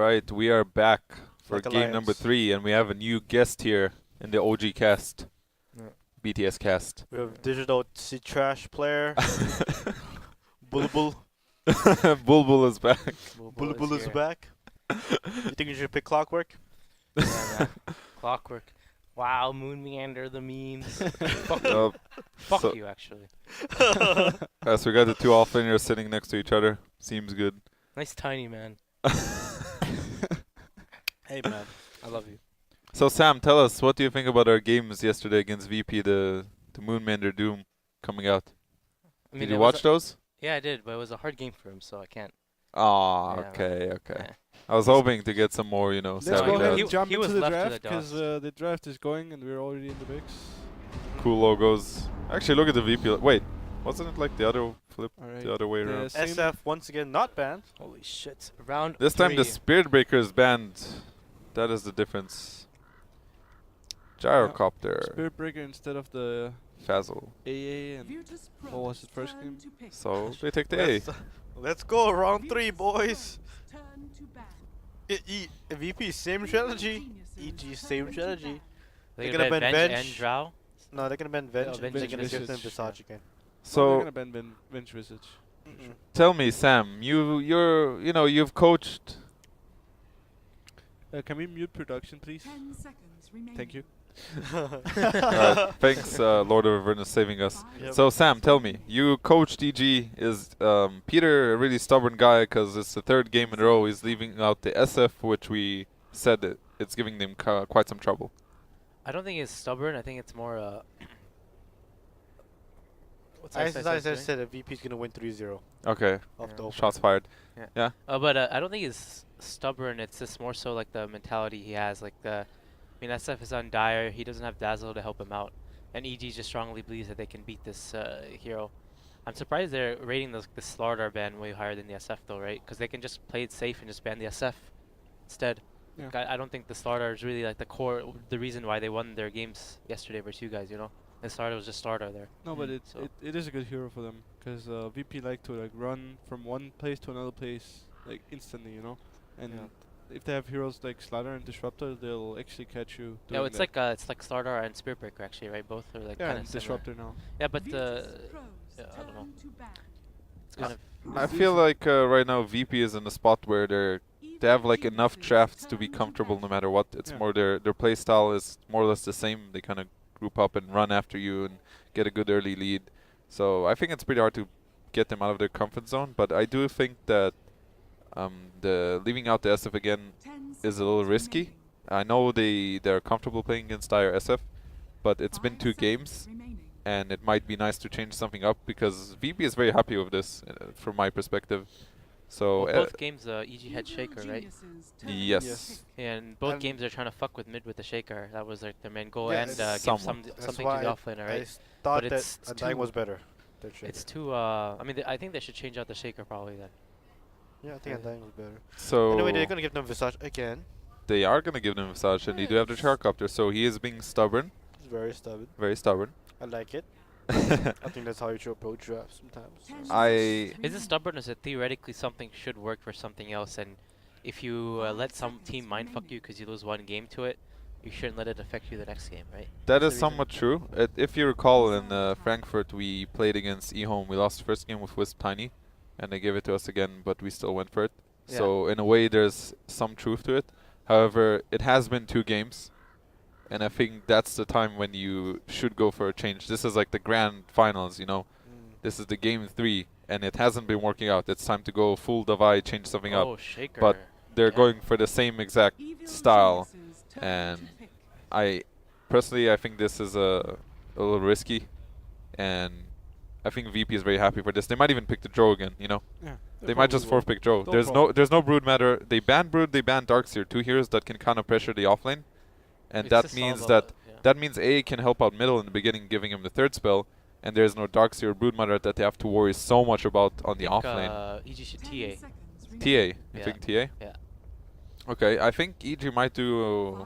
right, we are back for Like game number 3, and we have a new guest here in the OG cast, Yeah. BTS cast. We have digital trash player. Bulbul. Bulbul is back. Bulbul is back. You think you should pick Clockwork? Yeah, man. Clockwork. Wow, Moon Meander, the memes. Fuck Uh, you. Fuck so- you, actually. so we got the two offlaners sitting next to each other. Seems good. Nice tiny man. Hey man, I love you. So Sam, tell us, what do you think about our games yesterday against VP, the Moonmander Doom coming out? I Did it you was watch those? Yeah, I did, but it was a hard game for him, so I can't. Ah, Yeah, okay. Yeah. I was hoping to get some more, Let's savvy go ahead lads. and jump he was into the left to draft the because dust. the draft is going and we're already in the mix. Cool logos. Actually, look at the VP. Wait, wasn't it like the other flip, Alright. the other way around? Same- SF once again not banned. Holy shit. Round This time the three. Spirit Breaker is banned. That is the difference. Gyrocopter. Spirit Breaker instead of the Fazzle. AA and what was it first game? So they take the A. Let's go round 3, boys. VP same strategy. EG same strategy. They're gonna gonna ban bench bench. and Drow. No, they're gonna ban Venge. Oh, and Venge they're and gonna give them Visage. Visage again. They're So gonna ban Bench Visage. tell me, Sam, you've coached. Can we mute production, please? Thank you. Alright, thanks, Lord of Avernus, saving us. Yep. So Sam, tell me, you coached EG. Is Peter a really stubborn guy? Because it's the third game in a row he's leaving out the SF, which we said that it's giving them quite some trouble. I don't think it's stubborn. I think it's more. What's I doing? said that VP's gonna win 3-0 Okay, off Yeah. the open. shots fired. But I don't think it's stubborn. It's just more so like the mentality he has. Like SF is on dire. He doesn't have Dazzle to help him out, and EG just strongly believes that they can beat this hero. I'm surprised they're rating the Slardar ban way higher than the SF though, right? Because they can just play it safe and just ban the SF instead. Yeah. Like, I don't think the Slardar is really like the reason why they won their games yesterday versus you guys. The Slardar was just Slardar there. No, but So- it is a good hero for them because VP like to run from one place to another place instantly, and Yeah. if they have heroes like Slider and Disruptor, they'll actually catch you. Yeah, doing it's that. it's like Slardar and Spirit Breaker actually, right? Both are like Yeah, kind and of Disruptor now. Yeah, but yeah, I don't know. It's kind of I feel like right now VP is in a spot where they have like enough drafts to be comfortable no matter what. It's Yeah. more their play style is more or less the same. They kind of group up and run after you and get a good early lead. So I think it's pretty hard to get them out of their comfort zone. But I do think that the leaving out the SF again is a little risky. I know they're comfortable playing against dire SF, but it's been 2 games. And it might be nice to change something up because VP is very happy with this from my perspective. So well, both games EG had Shaker, right? yes. And both And games they're trying to fuck with mid with the Shaker. That was like their main goal, Yeah, and give that's something to the why offlaner, right? I thought But that it's Undying too- was better. than Shaker. It's too. I mean, I think they should change out the Shaker probably then. Yeah, I think Undying was better. So Anyway, they're gonna give them Visage again. they are going to give them Visage, and they do have the Charcopter. So he is being stubborn, It's very stubborn. very stubborn. I like it. I think that's how you should approach drafts sometimes. Is it stubborn? Or is it theoretically something should work for something else? And if you let some team mindfuck you because you lose one game to it, you shouldn't let it affect you the next game, right? That That's is the reason. somewhat true. If you recall, in Frankfurt, we played against eHome. We lost the first game with Wisp Tiny, and they gave it to us again, but we still went for it. Yeah. So in a way, there's some truth to it. However, it has been 2 games, and I think that's the time when you should go for a change. This is like the grand finals, This is the game 3, and it hasn't been working out. It's time to go full divide, change something up. Oh, Shaker. But they're Yeah. going for the same exact style, and I think this is a little risky, and I think VP is very happy for this. They might even pick the Drow again, Yeah. They might just force pick Drow. No There's no Brood matter. They ban Brood, they ban Darkseer, 2 heroes that can kind of pressure the offlane, and It's that just means all that yeah. that means A can help out middle in the beginning, giving him the 3rd spell, and there's no Darkseer or Brood matter that they have to worry so much about on the offlane. EG should TA. TA, you Yeah. think TA? Yeah. Okay, I think EG might do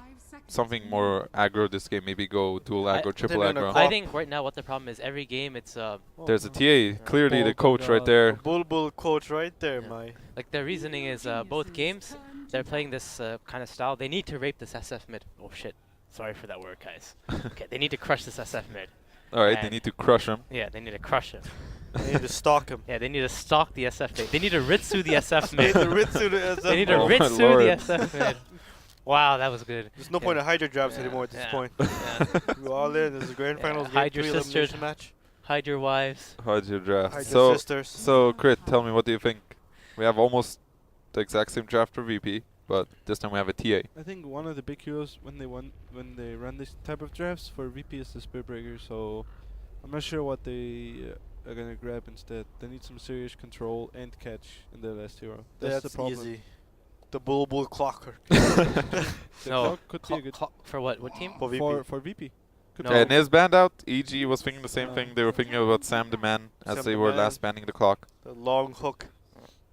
something more aggro this game. Maybe go dual aggro, triple they're gonna aggro. call- I think right now what the problem is every game it's There's a TA, clearly the Oh, coach right God. there. Bulbul coach right there, Yeah. my. like their reasoning is both games they're playing this kind of style. They need to rape this SF mid. Oh shit. Sorry for that word, guys. Okay, they need to crush this SF mid. Alright, they And- need to crush him. Yeah, they need to crush him. They need to stalk him. Yeah, they need to stalk the SF mid. They need to Ritsu the SF They need mid. to Ritsu the SF. They need to Oh my Ritsu lord. the SF mid. Wow, that was good. There's no Yeah. point in hide your jabs Yeah, anymore at this yeah, point. yeah. Go all in. This is grand Yeah, finals. hide Game your 3 sisters. elimination match. Hide your wives. How'd you draft? Hide So, your sisters. so Crit, tell me, what do you think? We have almost the exact same draft for VP, but this time we have a TA. I think one of the big heroes when they run this type of drafts for VP is the Spearbreaker. So I'm not sure what they are gonna grab instead. They need some serious control and catch in their last hero. That's the problem. easy. The Bull Clocker. The No. clock could be a good For what? What team? For VP. for VP. Could No. be. And his band out, EG was thinking the same thing. They were thinking about Sam the Man as Sam they the were Man. last banning the clock. The long hook.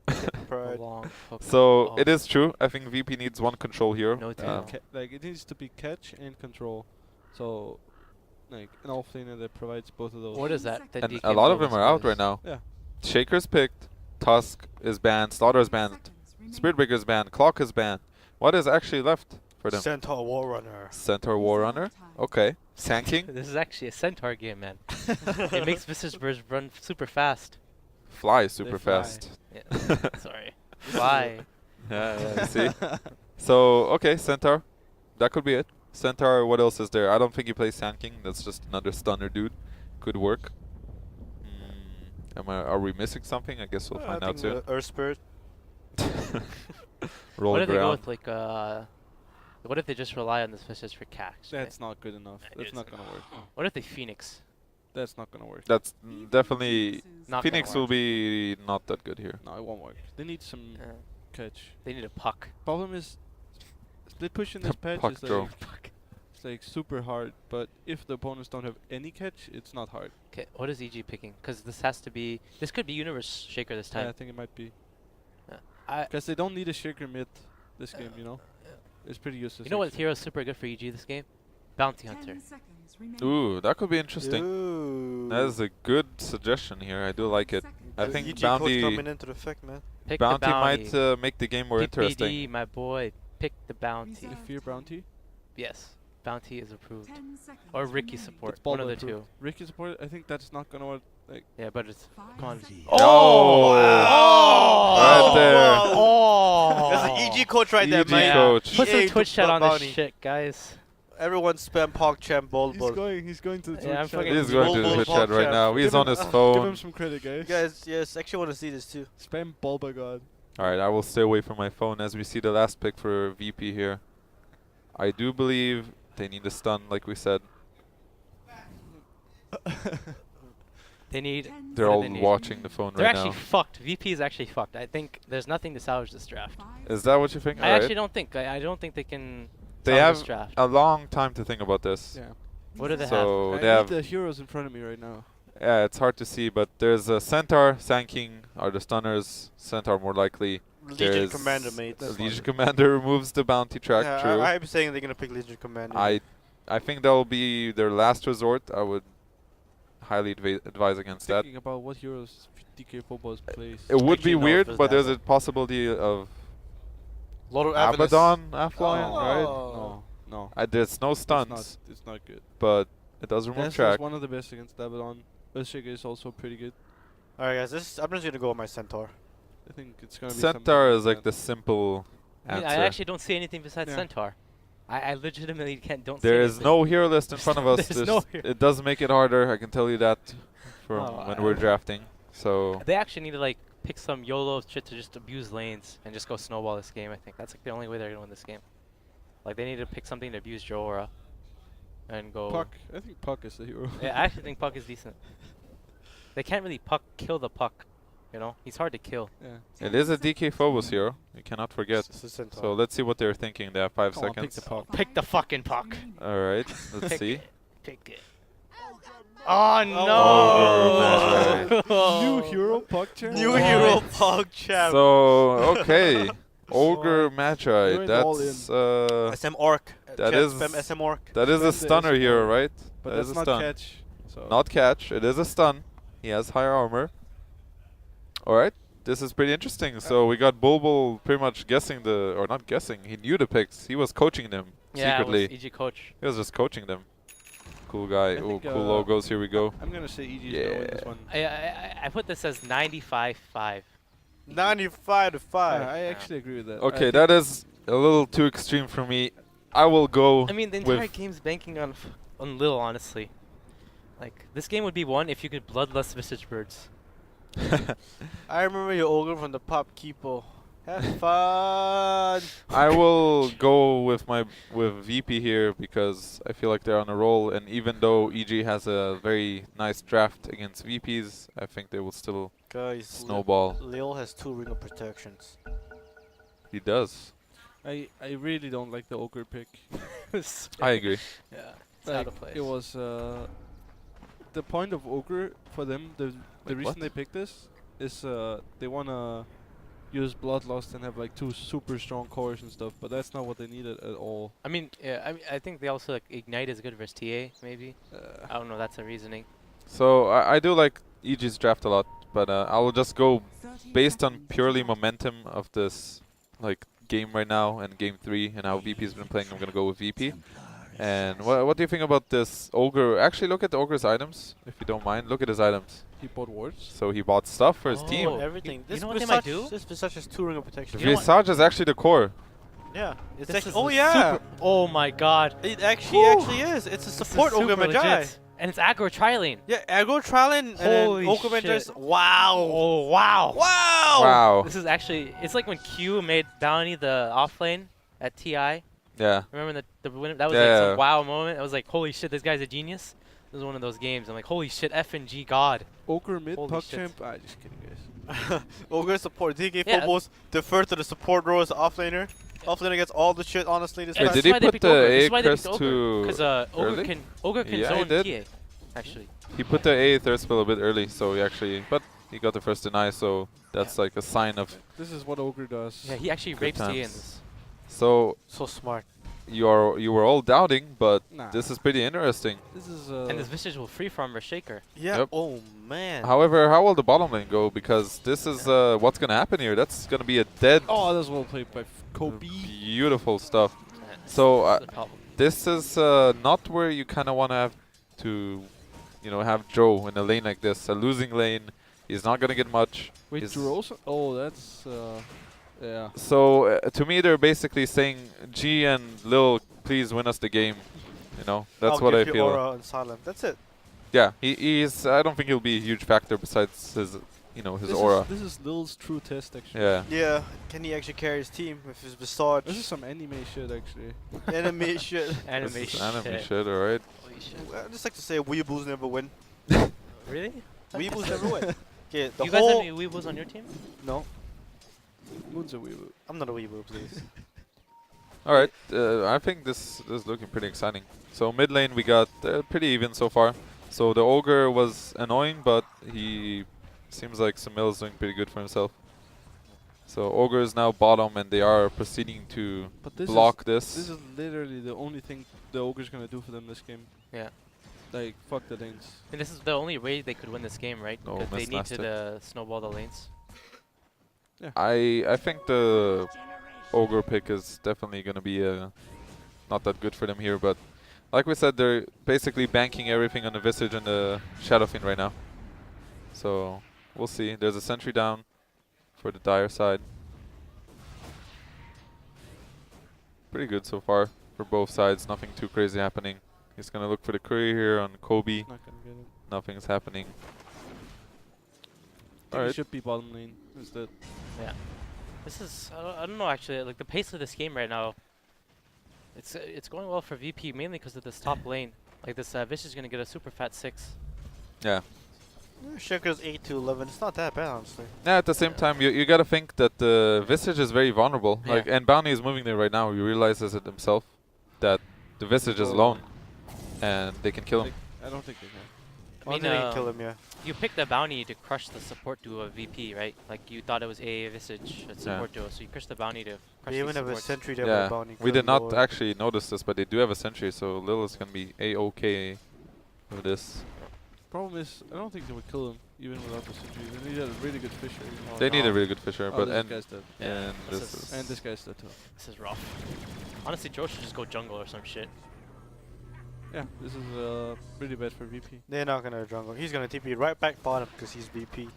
A Pride. long hook. So Oh. it is true. I think VP needs one control hero. No team. Um, Like it needs to be catch and control. So like an offlaner that provides both of those. What is that? and DK a lot of them Mobile are out is? right now. Yeah. Shaker's picked, Tusk is banned, Slaughter is banned, Spiritbreaker is banned, Clock is banned. What is actually left for them? Centaur War Runner. Centaur Warrunner. Okay. Sanking. This is actually a centaur game, man. It makes Visage Birds run super fast. Fly super fly. fast. Yeah. Sorry. Why? Yeah, see? So, okay, Centaur. That could be it. Centaur, what else is there? I don't think he plays Sanking. That's just another stunner dude. Could work. Are we missing something? I guess we'll I find out think soon. Earth Spirit. Roll What if they go around. with like what if they just rely on this Visage for cash? That's not good enough. Yeah, That's dude, not it's gonna work. What if they Phoenix? That's not gonna work. That's definitely... Not Phoenix gonna will work. be not that good here. No, it won't work. They need some Yeah. catch. They need a puck. Problem is, split push in this patch Puck is throw. like, it's like super hard. But if the opponents don't have any catch, it's not hard. Okay, what is EG picking? Because this has to be. This could be Universe Shaker this Yeah, I time. think it might be. I. Because they don't need a shaker mid this game, you know? It's pretty useless. You know what actually. hero is super good for EG this game? Bounty Hunter. Ooh, that could be interesting. Ooh. That is a good suggestion here. I do like it. I The think EG Bounty- code coming into effect, man. Pick Bounty the bounty. might make the game more interesting. PPD, my boy. Pick the bounty. The fear bounty. Yes, bounty is approved. Or Ricky support. It's One of the Baldo two. approved. Ricky support. I think that's not gonna work. Like Yeah, but it's. Come on. Oh! Right there. Oh! That's an EG coach right there, EG man. coach. Put some EA Twitch chat on bounty. this shit, guys. Everyone spam PogChamp Bulbul. he's going to the Yeah, I'm Twitch chat. fucking- He's going to Bull the Twitch Bull chat right Pogchamp. now. He's Give on him- his Give him phone. some credit, guys. Guys, yes, actually want to see this too. Spam Bulba God. Alright, I will stay away from my phone as we see the last pick for VP here. I do believe they need a stun, like we said. They need. They're what do all they need? watching the phone They're right actually now. fucked. VP is actually fucked. I think there's nothing to salvage this draft. Is that what you think? I Alright. actually don't think. I don't think they can. They salvage this have draft. a long time to think about this. Yeah. What do they So I they need have... the heroes in front of me right now. Yeah, it's hard to see, but there's a Centaur, Sanking are the stunners. Centaur more likely. Legion There's Commander, mate. That's Legion Commander removes the bounty track, Yeah, true. I'm saying they're gonna pick Legion Commander. I think that will be their last resort. I would highly advise against that. Thinking about what heroes DK Phobos plays. It would Actually, be no, weird, it was but there's a Dazzle. possibility of Lot of Avalus. Abaddon, Afflion, Oh. right? No. There's no It's stuns, not, it's not good. but it does remove Dazzle is track. one of the best against Abaddon. Earthshaker is also pretty good. Alright, guys, I'm just gonna go with my Centaur. I think it's gonna be Centaur something is like that. the simple I mean, answer. I actually don't see anything besides Yeah. Centaur. I legitimately don't There see is anything. no hero list in front of us. There's no hero. It does make it harder, I can tell you that, from Oh, when we're drafting. So They actually need to like pick some YOLO shit to just abuse lanes and just go snowball this game. I think that's like the only way they're gonna win this game. Like they need to pick something to abuse Joora, and go. Puck. I think Puck is the hero. Yeah, I actually think Puck is decent. They can't really kill the Puck. You know, he's hard to kill. Yeah. it is a DK Phobos hero, you cannot forget. It's a Centaur. So let's see what they're thinking. They have 5 Come on, pick seconds. the Puck. Pick the fucking Puck. Alright, let's Pick see. it. Pick it. Oh no! Oh, New hero Puck champ. New Oh. hero PogChamp. So, okay. Ogre Magi, You're all that's SM Orc. that Chat is- spam SM Orc. that is a Spend the stunner SM hero, right? But That that's is a not stun. catch. So Not catch, it is a stun. He has higher armor. Alright, this is pretty interesting. So we got Bulbul pretty much guessing or not guessing, he knew the picks. He was coaching them secretly. Yeah, EG coach. He was just coaching them. Cool guy. I Oh, think, cool logos. Here we go. I'm gonna say EG is gonna win this Yeah. one. I put this as 95-5. 95 to 5. I actually agree with that. Okay, that is a little too extreme for me. I will go I mean, the entire with game's banking on Lil, honestly. Like, this game would be won if you could bloodlust Visage Birds. I remember your ogre from the pop keepo. Have fun. I will go with VP here because I feel like they're on a roll, and even though EG has a very nice draft against VPs, I think they will still Guys, snowball. Lil has 2 ring of protections. He does. I really don't like the ogre pick. I agree. Yeah, it's out of place. It was the point of ogre for them. The Wait, reason what? they picked this is they wanna use bloodlust and have like 2 super strong cores and stuff, but that's not what they needed at all. I mean, yeah, I think they also, like, Ignite is good versus TA, maybe. I don't know, that's a reasoning. So I do like EG's draft a lot, but I will just go based on purely momentum of this like game right now and game 3 and how VP's been playing. I'm gonna go with VP. And what do you think about this ogre? Actually, look at the ogre's items, if you don't mind. Look at his items. He bought wards. So he bought stuff for his Oh. team. Everything. You This know what they might Visage- do? This Visage has 2 ring of protection. You know what? Visage is actually the core. Yeah. It's This actually, is oh a yeah. super- oh my god. It actually is. It's a This is support ogre super magi. legit. And it's aggro trialing. Yeah, aggro trialing and then Holy ogre magis. shit. Wow. Oh, wow. Wow. Wow. This is actually, it's like when Q made Bounty the off lane at TI. Yeah. Remember that was like Yeah. some wow moment. I was like, holy shit, this guy's a genius. This was one of those games. I'm like, holy shit, FNG God. Ogre mid Holy puck shit. champ. Just kidding, guys. Ogre support. DK Yeah. Phobos defer to the support role as offlaner. Offlaner gets all the shit, honestly. This Yeah, Wait, match. did that's he why they put picked the Ogre. This A is why they picked crest Ogre. to Because early? Ogre can Yeah, he zone did. TA, actually. He put the A third spell a bit early, so he actually, but he got the first deny, so that's like a sign of. This is what ogre does. Yeah, he actually Good rapes TA in times. this. So So smart. you were all doubting, but Nah. this is pretty interesting. This is And this Visage will free farm her Shaker. Yeah. Yep. Oh man. However, how will the bottom lane go? Because this is what's gonna happen here. That's gonna be a dead, oh, that's well played by Kobe. beautiful stuff. That's So the problem. this is not where you kind of want to have to, have Joe in a lane like this. A losing lane, he's not gonna get much. Wait, He's- Drew also? Oh, that's yeah. So to me, they're basically saying, G and Lil, please win us the game. That's I'll what give I you feel. Aura and silent. That's it. Yeah, he's. I don't think he'll be a huge factor besides his, his This aura. This is Lil's true test, actually. Yeah. Yeah. Can he actually carry his team with his Visage? This is some anime shit, actually. Enemy shit. This Animation. is anime shit, alright. Holy shit. I just like to say weeaboos never win. Really? Weeaboos never win. Okay, the You guys have whole any weebles on your team? no, Moon's a weeaboo. I'm not a weeaboo, please. Alright, I think this is looking pretty exciting. So mid lane we got pretty even so far. So the ogre was annoying, but he seems like Samil is doing pretty good for himself. So ogre is now bottom, and they are proceeding to But this block This this. is literally the only thing the ogre's gonna do for them this game. Yeah. Like, fuck the lanes. And this is the only way they could win this game, right? No, Because they missed need last to snowball the lanes. I think the ogre pick is definitely gonna be not that good for them here, but like we said, they're basically banking everything on the Visage and the Shadowfiend right now. So we'll see. There's a sentry down for the Dire side. Pretty good so far for both sides. Nothing too crazy happening. He's gonna look for the courier here on Kobe. Not gonna get it. Nothing's happening. It Alright. should be bottom lane instead. Yeah. This is, I don't know actually, like the pace of this game right now, it's going well for VP mainly because of this top lane. Like this Vish is going to get a super fat 6. Yeah. Shaker's 8 to 11. It's not that bad, honestly. Yeah, at the same time, you gotta think that the Visage is very vulnerable. Yeah. Like, and Bounty is moving there right now. He realizes it himself that the Visage is alone, and they can kill him. I don't think they can. I mean, They can kill him, yeah. you picked the bounty to crush the support duo of VP, right? Like you thought it was a Visage support duo, so you crushed the bounty to crush They the even have a supports. sentry there Yeah, with bounty. we Good did not lord. actually notice this, but they do have a sentry, so Lil is gonna be a-okay with this. Problem is, I don't think they would kill him even without the sentry. They need a really good fisher. Oh, They need a no. really good fisher, Oh, but this and guy's dead. and this this is- is And this guy's dead too. This is rough. Honestly, Joe should just go jungle or some shit. Yeah, this is really bad for VP. They're not gonna jungle. He's gonna TP right back bottom because he's VP.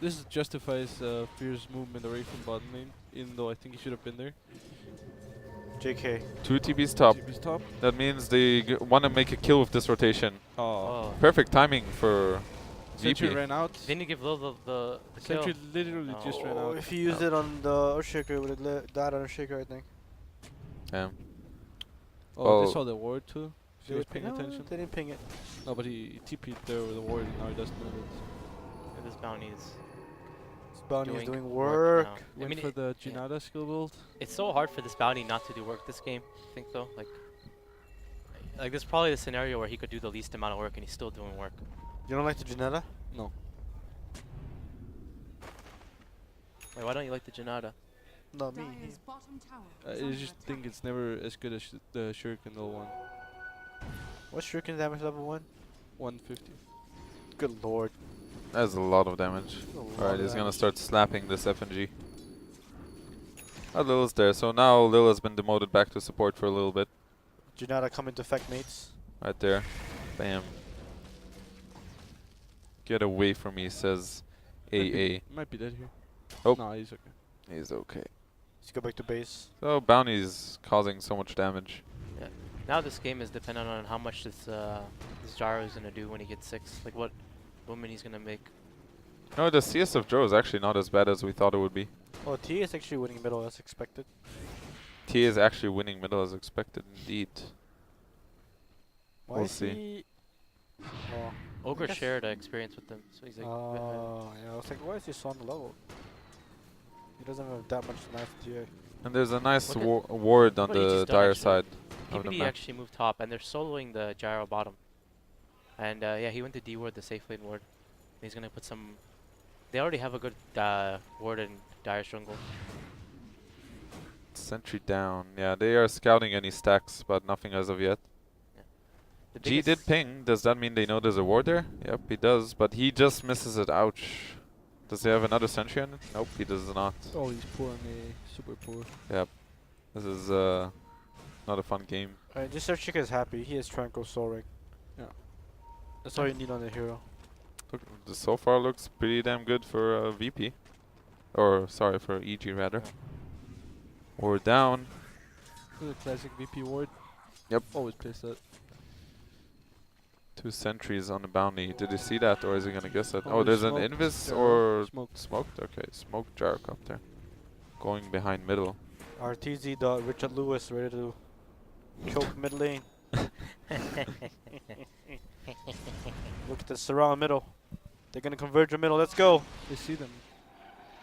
This justifies Fear's movement away from bottom lane, even though I think he should have been there. JK. 2 TP's top. TP's top. That means they want to make a kill with this rotation. Oh. Oh. Perfect timing for Sentry VP. ran out. Didn't you give Lil the kill? Sentry literally just ran Oh, out. if he used it on the Earthshaker, it would have died on Earthshaker, I think. Yeah. Oh, Oh. they saw the ward too. He was paying No, attention. They didn't ping it. No, but he TP'd there with the ward and now he doesn't know it. And this bounty is This bounty is doing work work. now. I Went mean, for the Jinada skill build. it's so hard for this bounty not to do work this game. I think though, like this is probably the scenario where he could do the least amount of work and he's still doing work. You don't like the Janetta? No. Wait, why don't you like the Janata? Not me. Dire's bottom tower I is under just attack. think it's never as good as the Shuriken level 1. What's Shuriken damage level 1? 150. Good lord. That's a lot of damage. A lot Alright, of he's gonna damage. start slapping this FNG. Oh, Lil's there. So now Lil has been demoted back to support for a little bit. Janata coming to effect mates. Right there. Bam. Get away from me, says AA. Might be dead here. Oh. No, he's okay. He's okay. Let's go back to base. So Bounty's causing so much damage. Now this game is dependent on how much this Gyro is gonna do when he gets 6. Like what movement he's gonna make. No, the CS of Joe is actually not as bad as we thought it would be. Oh, T is actually winning middle as expected. T is actually winning middle as expected, indeed. Why We'll is see. he? Oh, Ogre guess- shared experience with them, so he's like. yeah. I was like, why is he so on the level? He doesn't have that much nice TA. And there's a nice Look at ward on what he the just done, dire actually. side of the PPD map. actually moved top, and they're soloing the Gyro bottom. And yeah, he went to D ward, the safe lane ward. He's gonna put some. They already have a good ward in Dire's jungle. Sentry down. Yeah, they are scouting any stacks, but nothing as of yet. The G did biggest- ping. Does that mean they know there's a ward there? Yep, he does. But he just misses it. Ouch. Does he have another sentry on it? Nope, he does not. Oh, he's poor on a super poor. Yep. This is not a fun game. Alright, just Earthshaker is happy. He has Tranquil Soul Ring. Yeah. That's all you need on the hero. Look, this so far looks pretty damn good for VP. Or, sorry, for EG rather. Ward down. The classic VP ward. Yep. Always plays that. 2 sentries on the bounty. Did he see that, or is he gonna guess that? Oh, Oh, there's an smoked invis Gyro. or Smoked. smoked? Okay, smoked gyrocopter. Going behind middle. RTZ dot Richard Lewis ready to choke mid lane. Look at the surround middle. They're gonna converge the middle. Let's go. They see them.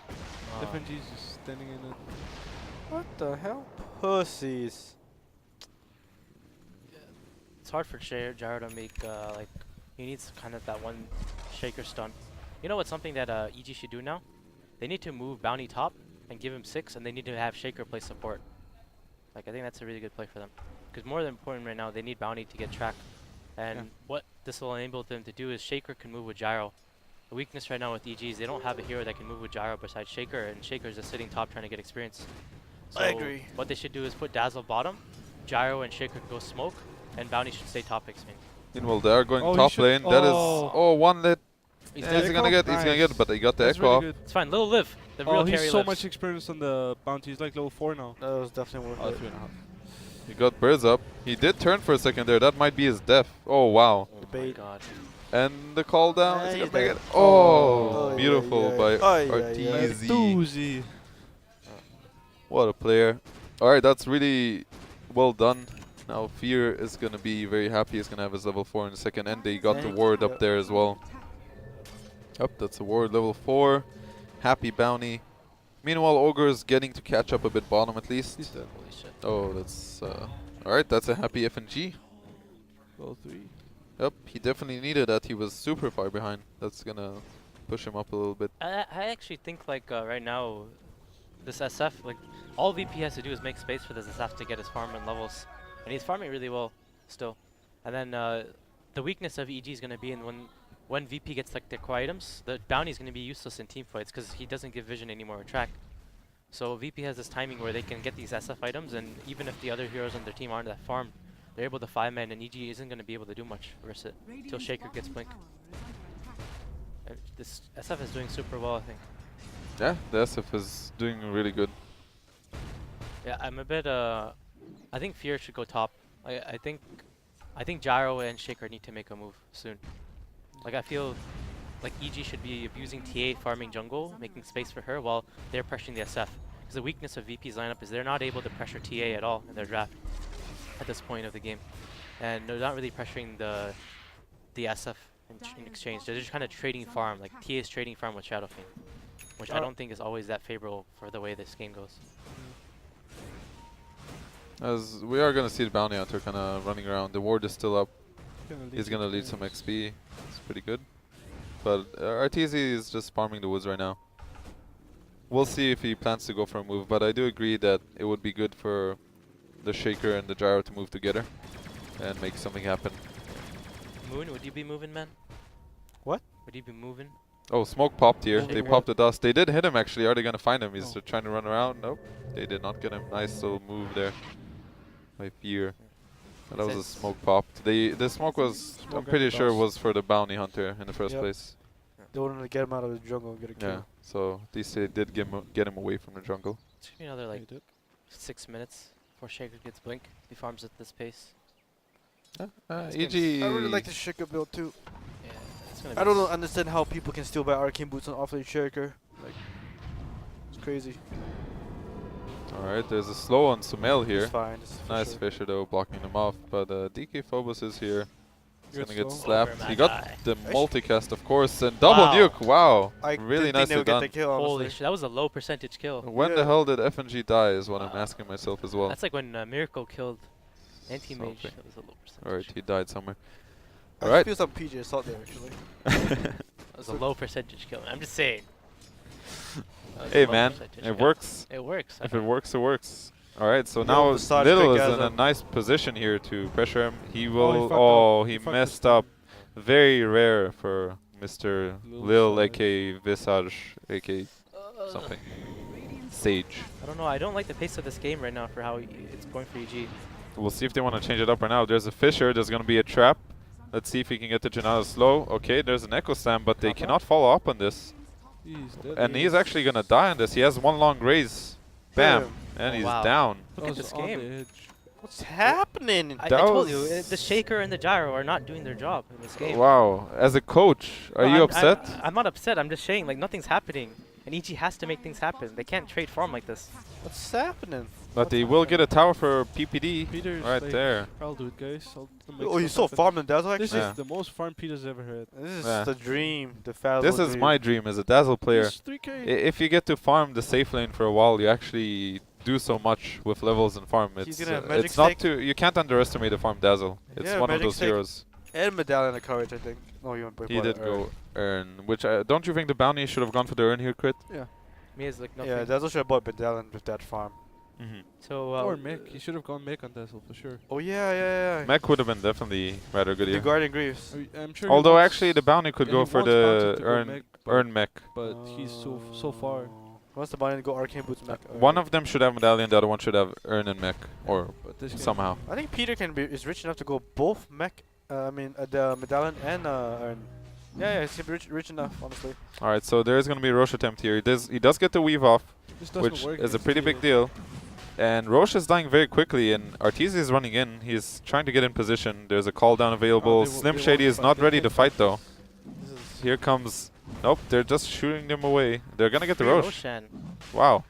Ah. FNG's just standing in it. What the hell? Pussies. It's hard for Gyro to make like he needs kind of that one shaker stun. You know what's something that EG should do now? They need to move Bounty top and give him 6, and they need to have Shaker play support. Like I think that's a really good play for them. Because more than important right now, they need Bounty to get tracked. And Yeah. what this will enable them to do is Shaker can move with Gyro. The weakness right now with EG is they don't have a hero that can move with Gyro besides Shaker, and Shaker's just sitting top trying to get experience. So I agree. what they should do is put Dazzle bottom, Gyro and Shaker can go smoke, and Bounty should stay top X main. Meanwhile, they are going Oh, he top should- lane. That is oh. one lit. He's Yeah, dead. he's gonna get. He's gonna get. Nice. But he got the That's echo really off. good. It's fine. Little live. The Oh, real he's carry so lives. much experience on the bounty. He's like level 4 now. That was definitely worth Oh, it. 3.5. He got birds up. He did turn for a second there. That might be his death. Oh wow. Oh my Debate. god. And the call down. Is he he's gonna make dead. it? Oh, Oh, beautiful yeah, by yeah. Oh, yeah, Arteezy. Doozy. What a player. Alright, that's really well done. Now Fear is gonna be very happy. He's gonna have his level 4 in a second. And they got the Thank ward you. up there as well. Yep, that's a ward level 4. Happy bounty. Meanwhile, Ogre is getting to catch up a bit bottom at least. He's dead. Holy shit. Oh, that's alright. That's a happy FNG. Level 3. Yep, he definitely needed that. He was super far behind. That's gonna push him up a little bit. I actually think like right now, this SF like all VP has to do is make space for this SF to get his farm and levels, and he's farming really well still. And then the weakness of EG is gonna be in when when VP gets like their core items, the bounty's going to be useless in team fights because he doesn't give vision anymore or track. So VP has this timing where they can get these SF items, and even if the other heroes on their team aren't that farmed, they're able to 5-man, and EG isn't going to be able to do much versus it until Shaker gets blink. This SF is doing super well, I think. Yeah, the SF is doing really good. Yeah, I'm a bit. I think Fear should go top. I think Gyro and Shaker need to make a move soon. Like I feel like EG should be abusing TA farming jungle, making space for her while they're pressuring the SF. Because the weakness of VP's lineup is they're not able to pressure TA at all in their draft at this point of the game, and they're not really pressuring the SF in exchange. They're just kind of trading farm. Like TA is trading farm with Shadow Fiend, which I don't think is always that favorable for the way this game goes. As we are gonna see the bounty hunter kind of running around. The ward is still up. He's gonna lead some XP. It's pretty good. But RTZ is just farming the woods right now. We'll see if he plans to go for a move, but I do agree that it would be good for the Shaker and the Gyro to move together and make something happen. Moon, would you be moving, man? What? Would you be moving? Oh, smoke popped here. Shaker. They popped the dust. They did hit him actually. Are they gonna find him? He's trying to run around. Nope. They did not get him. Nice little move there by Fear. That was a smoke pop. The smoke was, I'm pretty sure, was for the bounty hunter in the first place. They wanted to get him out of the jungle and get a kill. Yeah, so at least they did get him away from the jungle. It should be another like 6 minutes before Shaker gets blink. He farms at this pace. EG. I really like the Shaker build too. Yeah, it's gonna I don't understand how people can still buy arcane boots on offlane Shaker. Like, it's crazy. Alright, there's a slow on Sumail here. It's fine. Nice Fisher though, blocking them off. But DK Phobos is here. He's gonna get slow. slapped. Over He my got guy. the multicast, of course, and double Wow. nuke. Wow, I really didn't think they nicely would get done. the kill, honestly. Holy shit, that was a low percentage kill. When the hell did FNG die is what I'm asking myself as well. That's like when Miracle killed Anti-Mage. Something. That was a low percentage. Alright, he died somewhere. I Alright. feel some PJ assault there actually. That was a low percentage kill. I'm just saying. That was a Hey low man, percentage it kill. works. It works. If it works, it works. Alright, so Yo, now Visage Little is in a Pickgasm. nice position here to pressure him. He Oh, he will. fucked Oh, up. he He fucked messed his up. team. Very rare for Mr. Lil Lil, Visage. aka Visage, aka something. Sage. I don't know. I don't like the pace of this game right now for how it's going for EG. We'll see if they want to change it up right now. There's a Fisher. There's going to be a trap. Let's see if he can get the Janata slow. Okay, there's an Echo Slam, but they cannot follow up on this. He's dead. And he's actually going to die on this. He has one long raise. Bam. And he's wow. down. Look at this game. What's happening? I That told you, was- the Shaker and the Gyro are not doing their job in this game. Wow. As a coach, are No, you upset? I'm not upset. I'm just saying, like, nothing's happening. And EG has to make things happen. They can't trade farm like this. What's happening? But they will get a tower for PPD Peter's right like, there. I'll do it, guys. Oh, you saw farm and dazzle This actually? Yeah. is the most farm Peter's ever had. This is Yeah. the dream. The Fazal This is dream. my dream as a Dazzle player. He's 3K. If you get to farm the safe lane for a while, you actually do so much with levels and farm. He's It's gonna have Magic it's not Stick. too. You can't underestimate the farm Dazzle. It's Yeah, one of Magic those Stick. heroes. And medallion of courage, I think. No, you went He did go earn. Which don't you think the bounty should have gone for the earn here, Crit? Me is like nothing. Yeah, Dazzle should have bought medallion with that farm. Mm-hmm. So, Or mech. He should have gone mech on Dazzle for sure. Oh yeah. Mech would have been definitely rather good The here. Guardian Greaves. I'm sure. he Although wants- actually the bounty could yeah, go he for wants Bounty the to go earn mech, but- earn mech. But he's so far. What's the bounty go arcane boots mech? One of them should have medallion. The other one should have earn and mech, or But this game- somehow. I think Peter is rich enough to go both mech. The medallion and earn. Yeah, he's rich enough, honestly. All right, so there is going to be a Roche attempt here. He does get the weave off, This doesn't which work is a against pretty Peter. big deal. And Roche is dying very quickly, and Arteezy is running in. He's trying to get in position. There's a call down available. they Slim won't Shady is fight. not They ready can't to fight, though. This is Here comes... Nope, they're just shooting them away. They're going to get the Free Roche. Roshan. Wow.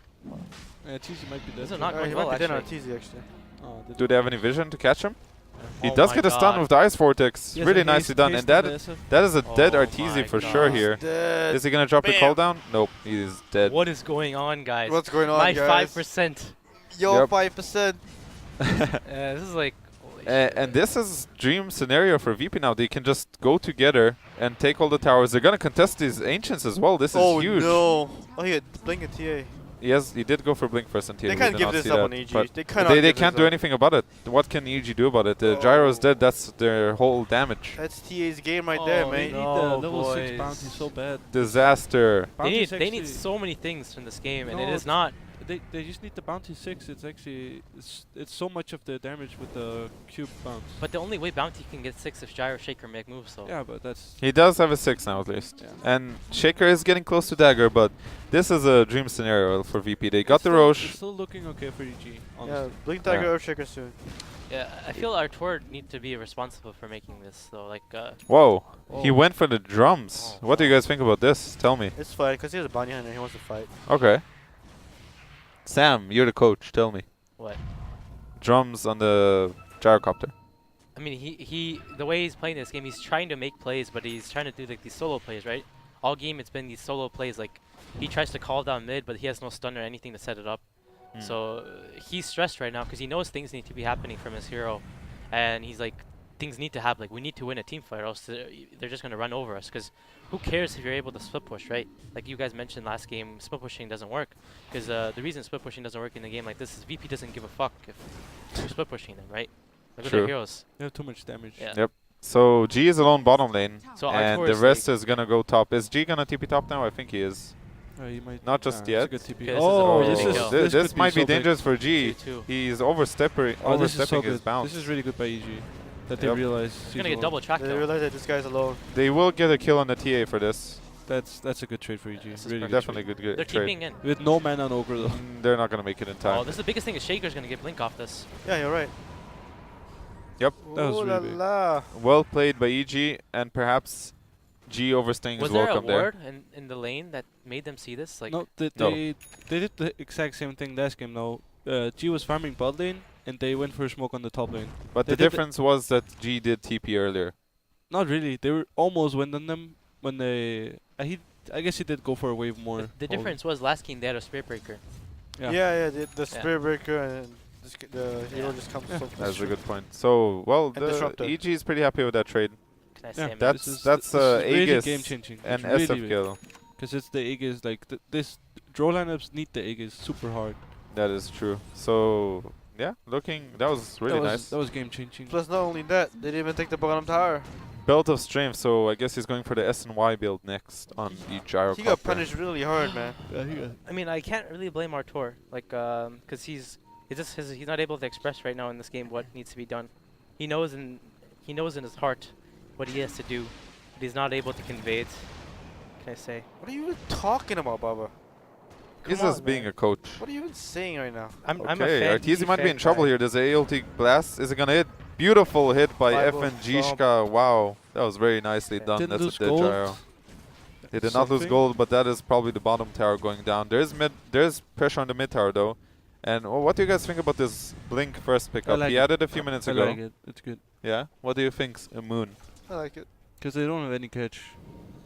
Yeah, TZ might be dead. These are not he going might well, be dead on actually. TZ actually. Oh, Do they have any vision to catch him? He Oh does my get a stun God. with the Ice Vortex. He has Really a nicely haste- done. haste And on the that SF. that is a dead Oh Arteezy my for sure God. here. Dead. Is he going to drop the Bam. call down? Nope, he is dead. What is going on, guys? What's going on, My guys? 5%. Yo, Yep. 5%. This is like... holy And this is dream scenario for VP now. They can just go together and take all the towers. They're going to contest these Ancients as well. This is Oh huge. no. Oh, he had blink a TA. He did go for blink first, and They we can't did give not this see up that, on EG. but They cannot they give can't this do up. anything about it. What can EG do about it? The gyro's dead. That's their whole damage. That's TA's game right there, They mate. need No, the level 6 boys. bounty so bad. Disaster. They Bounty's need actually- so many things from this game, and No, it is it's- not. They just need the bounty 6. It's actually it's so much of the damage with the cube bounce. But the only way Bounty can get 6 if Gyro Shaker make moves, so. Yeah, but that's He does have a 6 now at least. Yeah. And Shaker is getting close to Dagger, but this is a dream scenario for VP. They got the Roche. It's still looking okay for EG. Yeah, Honestly. Blink Yeah. Dagger Earthshaker soon. Yeah, I feel our tour need to be responsible for making this, though. Like, Whoa. He Oh. went for the drums. Oh, What do you guys think about this? Tell me. It's fine, because he has a bounty hunter. He wants to fight. Okay. Sam, you're the coach. Tell me. what? Drums on the gyrocopter. I mean, the way he's playing this game, he's trying to make plays, but he's trying to do like these solo plays, right? All game, it's been these solo plays. Like, he tries to call down mid, but he has no stun or anything to set it up. Hmm. So he's stressed right now because he knows things need to be happening from his hero, and he's like, things need to happen. Like, we need to win a team fight, or else they're just gonna run over us. Because who cares if you're able to split push, right? Like you guys mentioned last game, split pushing doesn't work. Because the reason split pushing doesn't work in a game like this is VP doesn't give a fuck if you're split pushing them, right? Look at True. their heroes. They have too much damage. Yeah. Yep. So G is alone bottom lane, So and Artor the is rest like, is gonna go top. Is G gonna TP top now? I think he is. He might Not just it's yet. a good TP. Okay, this is a Oh, really this big is kill. This could might be so big. dangerous for G. 2-2. He's overstepping Oh, this is so overstepping his good. bounce. This is really good by EG. That they Yep. realize He's he's gonna get alone. double track They though. realize that this guy's alone. They will get a kill on the TA for this. That's a good trade for EG. This is Really good Definitely trade. good They're trade. keeping in. With no mana on Ogre though. They're not gonna make it in time. Oh, this is the biggest thing is Shaker's gonna get blink off this. Yeah, you're right. Yep. That was Ooh really la big. la. Well played by EG, and perhaps G overstaying Was his there a welcome there. ward in the lane that made them see this? Like, No, they did the exact same thing last game though. G was farming bot lane and they went for a smoke on the top lane. But They the did the- difference was that G did TP earlier. Not really. They were almost went on them when they. I guess he did go for a wave more. the difference was last game they had a Spirit Breaker. Yeah, the Spirit Breaker and the hero Yeah. just comes Yeah. so That's a good point. So, well, And Disruptor. the EG is pretty happy with that trade. Can I Yeah, say? man? That's this is really Aegis game changing. and SF kill. Because it's the Aegis like this draw lineups need the Aegis super hard. That is true. So, yeah, that was really nice. That was game changing. Plus, not only that, they didn't even take the bottom tower. Belt of Strength, so I guess he's going for the S and Y build next on the gyrocopter. He got punished really hard, man. I mean, I can't really blame Artur, like, because he's not able to express right now in this game what needs to be done. He knows in his heart what he has to do, but he's not able to convey it. Can I say? What are you even talking about, Baba? He's Come just on, being man. a coach. What are you even saying right now? I'm a Okay, fan. Arteezy DC might be fan in trouble guy. here. There's a AOT blast. Is it gonna hit? Beautiful hit by Bible FN Gishka. Wow, that was very nicely done. Didn't That's a lose dead gold. gyro. They did not lose Something. gold, but that is probably the bottom tower going down. There's pressure on the mid tower though. And what do you guys think about this Blink first pickup? like He it. added a few minutes I ago. like it. It's good. Yeah. What do you think, Moon? I like it. Because they don't have any catch.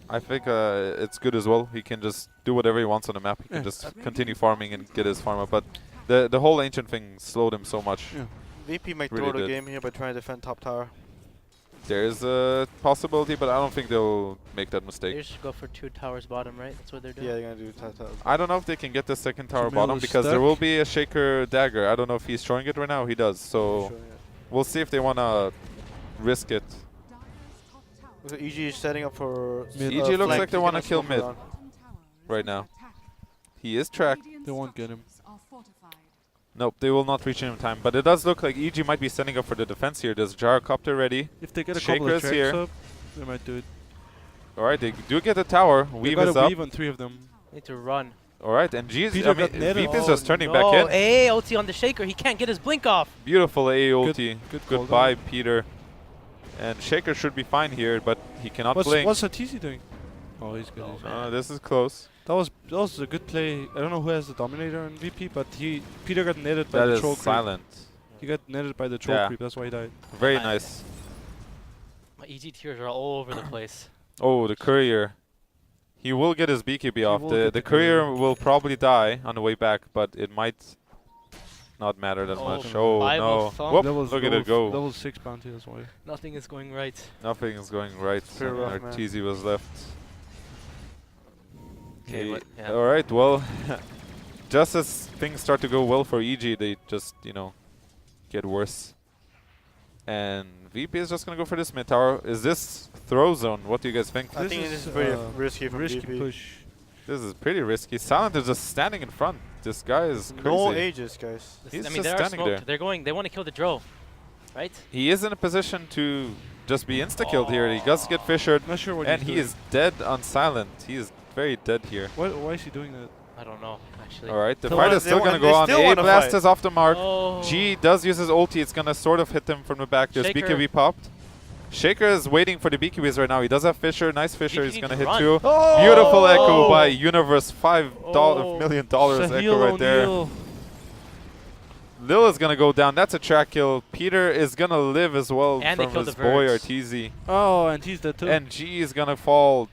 I think it's good as well. He can just do whatever he wants on the map. He can Yeah. just continue farming and get his farm up. But the whole ancient thing slowed him so much. Yeah. VP might Really throw the did. game here by trying to defend top tower. There's a possibility, but I don't think they'll make that They mistake. just go for 2 towers bottom, right? That's what they're doing. Yeah, they're gonna do top tower. I don't know if they can get the second tower Jamil bottom is because there stuck. will be a Shaker dagger. I don't know if he's showing it right now. He does. So Sure, yeah. we'll see if they want to risk it. So EG is setting up for. Mid. EG looks flank. like they He's wanna gonna kill smoke mid. around. Right now. He is tracked. They won't get him. Nope, they will not reach him in time. But it does look like EG might be setting up for the defense here. There's Gyrocopter ready. If they get a couple of Shaker's tracks here. up, they might do it. Alright, they do get the tower. They Weave got is a up. weave on 3 of them. Need to run. Alright, and G's, Peter I mean, got netted. Veep is Oh, just turning no. back in. Hey, OT on the Shaker. He can't get his blink off. Beautiful AOT. Good call Goodbye, down. Peter. And Shaker should be fine here, but he cannot blink. What's Arteezy doing? Oh, he's good. Oh, he's man. This is close. That was a good play. I don't know who has the Dominator on VP, but Peter got netted by That the is troll creep. silent. He got netted by the troll Yeah. creep. That's why he died. Very Nice. nice. My EG tiers are all over the place. Oh, the courier. He will get his BKB off. will The get the the courier courier. will probably die on the way back, but it might not matter that Oh, much. Oh Bible no. thump. Whoop, Levels look at it go. Level 6 bounty, that's why. Nothing is going right. Nothing is going right. Pretty rough, man. Arteezy was left. Okay, what? Yeah. Alright, well, just as things start to go well for EG, they just, you know, get worse. And VP is just gonna go for this mid tower. Is this throw zone? What do you guys think? I think this is very risky from risky VP. push. This is pretty risky. Silent is just standing in front. This guy is crazy. No ages, guys. He's I mean, just they are standing smoked. there. They're going. They want to kill the Drow, right? He is in a position to just be insta-killed here. He does get fissured, Not sure what and he's he doing. is dead on Silent. He is very dead here. Why is he doing that? I don't know actually. All right, the They fight wanna- is still they going to wa- go on. they still A wanna blast fight. is off the mark. Oh. G does use his ulti. It's going to sort of hit him from the back. There's Shaker. BKB popped. Shaker is waiting for the BKBs right now. He does have Fisher. Nice Fisher. VP He's going to needs hit to run. two. Oh! Beautiful Echo Oh. by Universe. Oh. $5 million Echo Sahil right there. O'Neal. Lil is going to go down. That's a track kill. Peter is going to live as well And they from killed his the boy birds. Arteezy. Oh, and he's dead too. And G is going to fall.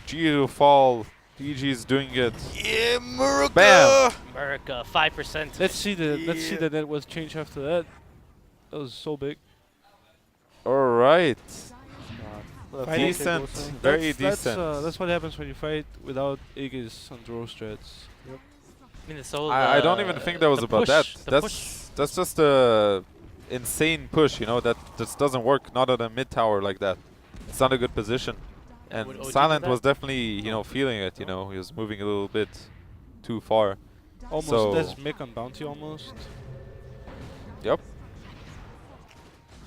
G will fall. DG is doing it. Yeah, America! Bam. America, 5%. let's see the net was changed after that. That was so big. All right. Well, Fighting Decent. goes on. Very That's decent. that's what happens when you fight without Aegis on draw strats. I mean, the soul. I don't even think that was the about push, that. the That's just a insane push, you know, that just doesn't work. Not at a mid tower like that. It's not a good position. And Would OG do Silent that? was definitely, you know, feeling it. You know, he was moving a little bit too far. Almost So- that's mech on bounty almost. Yep.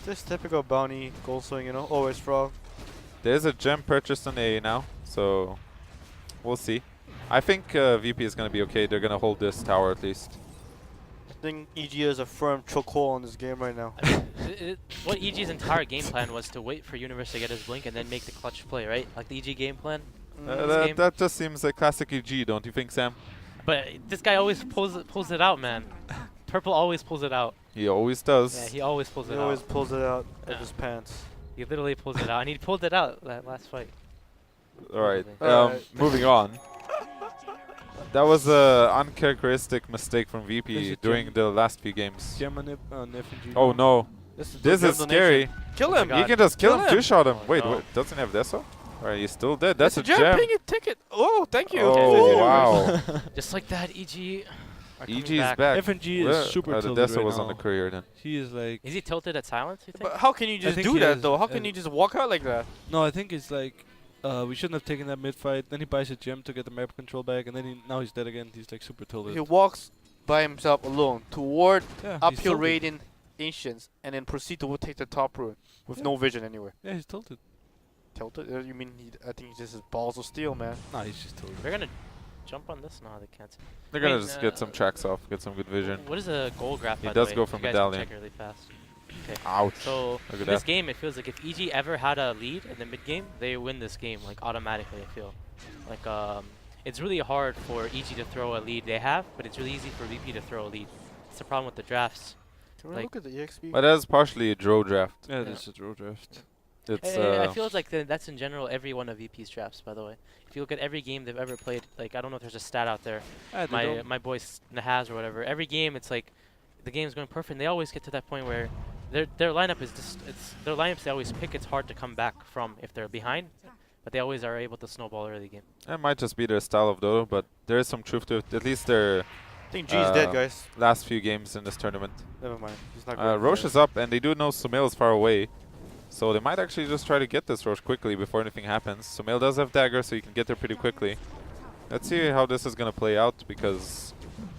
This typical bounty goal swing, you know, always frog. There's a gem purchased on A now, so we'll see. I think VP is gonna be okay. They're gonna hold this tower at least. I think EG is a firm chokehold on this game right now. I mean, what EG's entire game plan was to wait for Universe to get his blink and then make the clutch play, right? Like the EG game plan. This game. That just seems like classic EG, don't you think, Sam? But this guy always pulls it out, man. Purple always pulls it out. He always does. Yeah, he always pulls He it always out. pulls it out of Yeah. his pants. He literally pulls it out, and he pulled it out that last fight. All right. Alright. Moving on. That was a uncharacteristic mistake from Is VP it during Gem? the last few games. Gem on FNG. Oh no, This is, this the is gem scary. donation. Kill Oh him! my You can just kill Kill him, him. two-shot him. Oh, Wait, no. what? Doesn't he have Deso? Alright, he's still dead. That's a gem. gem. Ping it, ticket. Oh, thank you. Oh wow. Just like that, EG. are coming EG is back. FNG Where- is super the tilted Deso right was now. on the courier then. He is like Is he tilted at silence, you think? But how can you just think do he that is, though? How can you just walk out like that? no, I think it's like we shouldn't have taken that mid fight. Then he buys a gem to get the map control back, and then now he's dead again. He's like super tilted. He walks by himself alone toward Yeah, he's uphill tilted. raiding Ancients and then proceed to take the top rune with no vision anywhere. Yeah, he's tilted. Tilted? You mean I think he just has balls of steel, man. Nah, he's just tilted. They're gonna jump on this? No, they can't. They're I mean, gonna just get some tracks off, get some good vision. What is a goal graph? He by does the way? go If for you guys can medallion. check really fast. Okay. Ouch. So Look in at this that. game, it feels like if EG ever had a lead in the mid game, they win this game like automatically. I feel like it's really hard for EG to throw a lead they have, but it's really easy for VP to throw a lead. It's the problem with the drafts. Can we Like- look at the EXP? But that's partially a draw draft. Yeah, Yeah. this is a draw draft. It's I feel like that's in general every one of VP's drafts. By the way, if you look at every game they've ever played, like I don't know if there's a stat out there. My boy Nahaz or whatever. Every game, it's like the game's going perfect. And they always get to that point where their lineup is just their lineups they always pick. It's hard to come back from if they're behind, but they always are able to snowball early game. it might just be their style of Dota, but there is some truth to it. At least their I think G's dead, guys. last few games in this tournament. Never mind. He's not going Roche for is up, and they do know Sumail is far away. So they might actually just try to get this Roche quickly before anything happens. Sumail does have dagger, so he can get there pretty quickly. Let's see how this is going to play out, because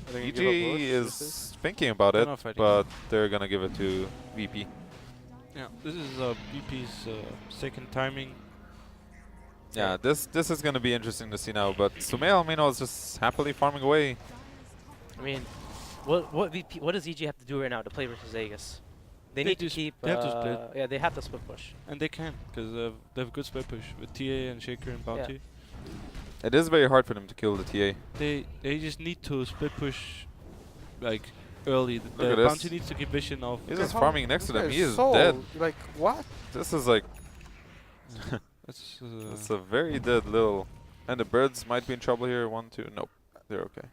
I think he EG give up Roche, this is thinking about They're it, not fighting. but they're going to give it to VP. Yeah, this is BP's second timing. Yeah, this is going to be interesting to see now, but Sumail, meanwhile, is just happily farming away. I mean, what does EG have to do right now to play versus Aegis? They They need to just- keep. they have to split. Yeah, they have to split push. And they can, because they have good split push with TA and Shaker and Bounty. It is very hard for them to kill the TA. They just need to split push like early. Look The at this. Bounty needs to keep vision of. He's Look just at farming next to Look them. at He his is soul. dead. Like, what? This is like, That's, it's a very dead little. And the birds might be in trouble here. 1, 2. Nope. They're okay.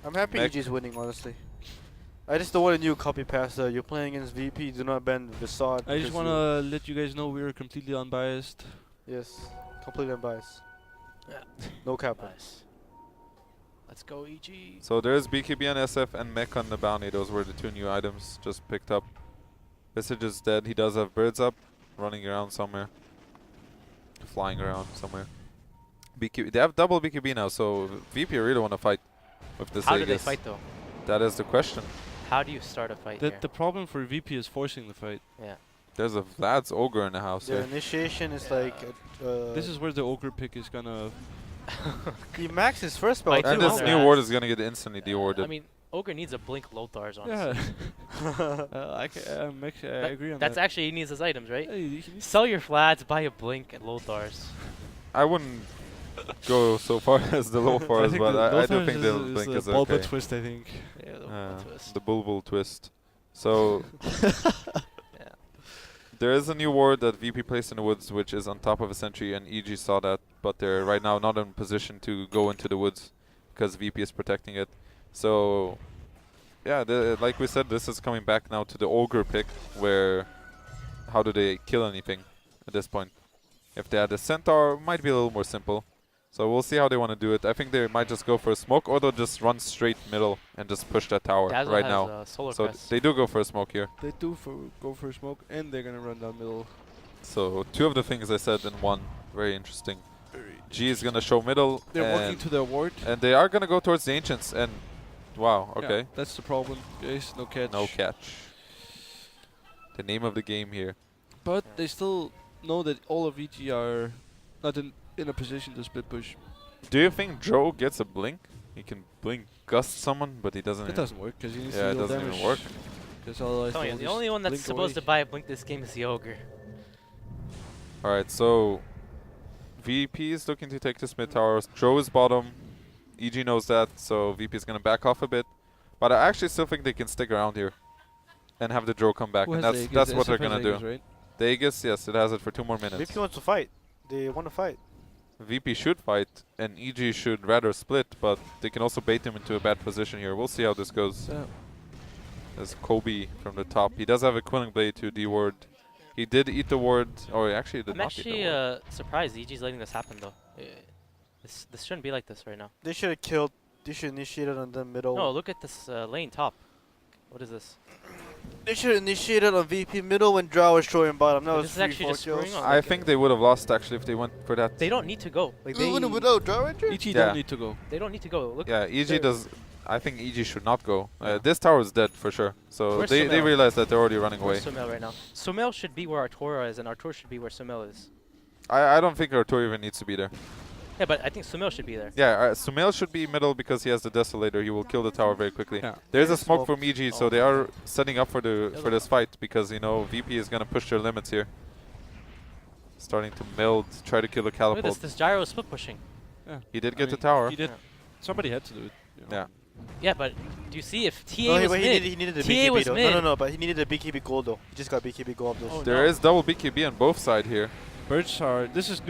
I'm happy Mech. EG's winning, honestly. I just don't want a new copy pasta. You're playing against VP. Do not ban Visad. I just because want to let you guys know we're completely unbiased. Yes, completely unbiased. Yeah. No cap. Nice. Let's go, EG. So there's BKB and SF and Mech on the bounty. Those were the 2 new items just picked up. Visage is dead. He does have birds up, running around somewhere. Flying around somewhere. BKB, they have double BKB now, so VP really want to fight with this How do they Aegis. fight though? That is the question. How do you start a fight here? The problem for VP is forcing the fight. Yeah. There's a Vlad's Ogre in the house Their here. initiation is like. This is where the ogre pick is gonna. He maxed his first spell. Fight too, And two this on new their ward ass. is gonna get instantly dewarded. I mean, Ogre needs a blink Lothars, Yeah. honestly. I agree on That's that. actually, he needs his items, right? Hey, he needs- Sell your Vlads, buy a blink and Lothars. I wouldn't go so far as the low fours, think but the I do Lothar think the is blink the is Bulba okay. twist, I think. Yeah, twist. The Bulbul twist. So Yeah. there is a new ward that VP placed in the woods, which is on top of a sentry, and EG saw that, but they're right now not in position to go into the woods because VP is protecting it. So yeah, like we said, this is coming back now to the Ogre pick, where how do they kill anything at this point? If they had a Centaur, it might be a little more simple. So we'll see how they want to do it. I think they might just go for a smoke, or they'll just run straight middle and just push that tower Dazzle right has, now. Solar So Crest. they do go for a smoke here. They do go for a smoke, and they're gonna run down middle. So 2 of the things I said in one. Very interesting. G is gonna show middle, They're walking and, to their ward. and they are gonna go towards the ancients. And wow, Yeah, okay, that's the problem, guys. No catch. no catch. The name of the game here. But Yeah. they still know that all of VG are not in a position to split push. Do you think Joe gets a blink? He can blink gust someone, but he doesn't. That doesn't work because he needs Yeah, to it deal doesn't damage. even work. Because otherwise, Telling you, they'll the just only one that's blink supposed to away. buy a blink this game is the Ogre. All right, so VP is looking to take this mid tower. Joe is bottom. EG knows that, so VP is gonna back off a bit. But I actually still think they can stick around here and have the Joe come back, Who and has the that's Aegis? what they're SF has gonna do. Aegis, right? The Aegis, yes, it has it for 2 more minutes. VP wants to fight. They want to fight. VP should fight, and EG should rather split, but they can also bait him into a bad position here. We'll see how this goes. Yeah. There's Kobe from the top. He does have a Quilling Blade to D-ward. He did eat the ward, or he actually did I'm not eat actually the ward. surprised EG's letting this happen though. This shouldn't be like this right now. They should have killed. They should initiate it on the middle. No, look at this lane top. What is this? They should have initiated on VP middle when Drow was showing bottom. That But was this is 3, actually 4 just kills. screwing on. I think they would have lost actually if they went for that. They don't need to go. Like they without Drow Ranger? EG Yeah. don't need to go. don't need to go. Look. Yeah, EG they're- does. I think EG should not go. Yeah. This tower is dead for sure. So Where's they Sumail? realize that they're already running away. Where's Sumail right now? Sumail should be where Artura is, and Artura should be where Sumail is. I don't think Artur even needs to be there. Yeah, but I think Sumail should be there. Yeah, Sumail should be middle because he has the Desolator. He will kill the tower very quickly. Yeah. There's a There's smoke smoke. from EG, Oh so they my are setting up for Yeah, this fight because you know VP is gonna push their limits here. Starting to meld, try to kill a Look at Catapult. this. This gyro is split pushing. Yeah. He did I get the mean, tower. He did. Yeah. Somebody had to do it. You know. Yeah. Yeah, but do you see if TA No, was but mid? he needed the TA BKB was though. mid. No, but he needed the BKB gold though. He just got BKB gold. This. Oh, There no. is double BKB on both sides here. Birds are. This is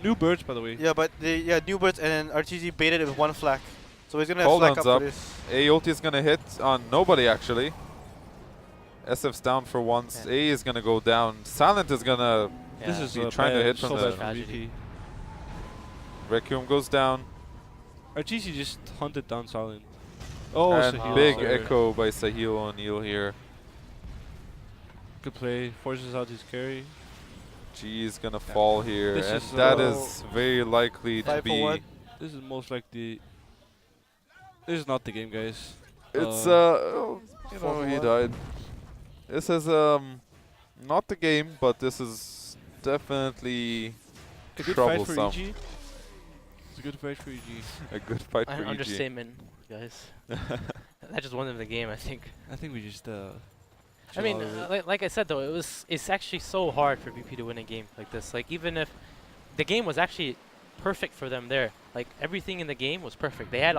new birds, by the way. Yeah, but new birds and RTG baited it with 1 flak. So he's gonna have Cooldowns flak up up. for this. A ulti is gonna hit on nobody actually. SF's down for once. Yeah. A is gonna go down. Silent is gonna. This Yeah. is He's trying to hit from so the- bad for Tragedy. VP. Requiem goes down. RGC just hunted down Silent. Oh, And Sahil. big Sorry. echo by Sahil O'Neal here. Good play. Forces out his carry. G is gonna fall here, This and is, that uh, is very likely to 5 for be. 1. This is most likely. This is not the game, guys. It's Four he for one. died. This is not the game, but this is definitely A good fight for troublesome. EG. It's a good fight for EG. A good fight for An EG. understatement, guys. That just won them the game, I think. I think we just. I mean, chill out a bit. like I said though, it's actually so hard for VP to win a game like this. Like even if the game was actually perfect for them there, like everything in the game was perfect. They had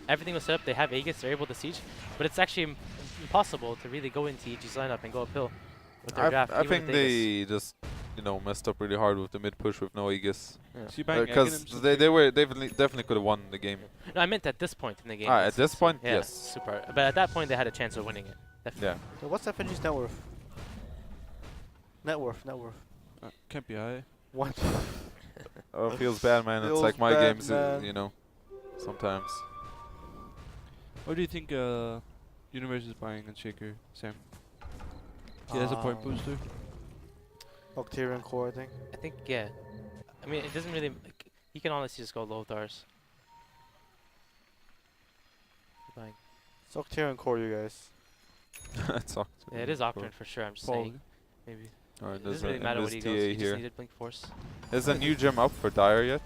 everything was set up. They have Aegis, they're able to siege, but it's actually impossible to really go into EG's lineup and go uphill with their draft. I even think with Aegis. they just messed up really hard with the mid push with no Aegis. Yeah. Is he buying Because Aghanim's they definitely could have won the game. No, I meant at this point in the game. At yes, this so- point, yeah, yes. super. But at that point, they had a chance of winning it. Definitely. Yeah. So what's FNG's net worth? Net worth. Can't be high. 1. Oh, it feels bad, man. It's Feels like my bad, games, man. sometimes. What do you think Universe is buying on Shaker, Sam? He has a point booster. Octarian core, I think. I think, yeah. I mean, it doesn't really. Like, he can honestly just go Lothars. Like, It's Octarian core, you guys. It's Octarian. yeah, it is Octane for sure. I'm just saying. Maybe. Alright, It there's doesn't really an matter what he goes. TA He just here. needed Blink Force. Is a new gem up for Dire yet?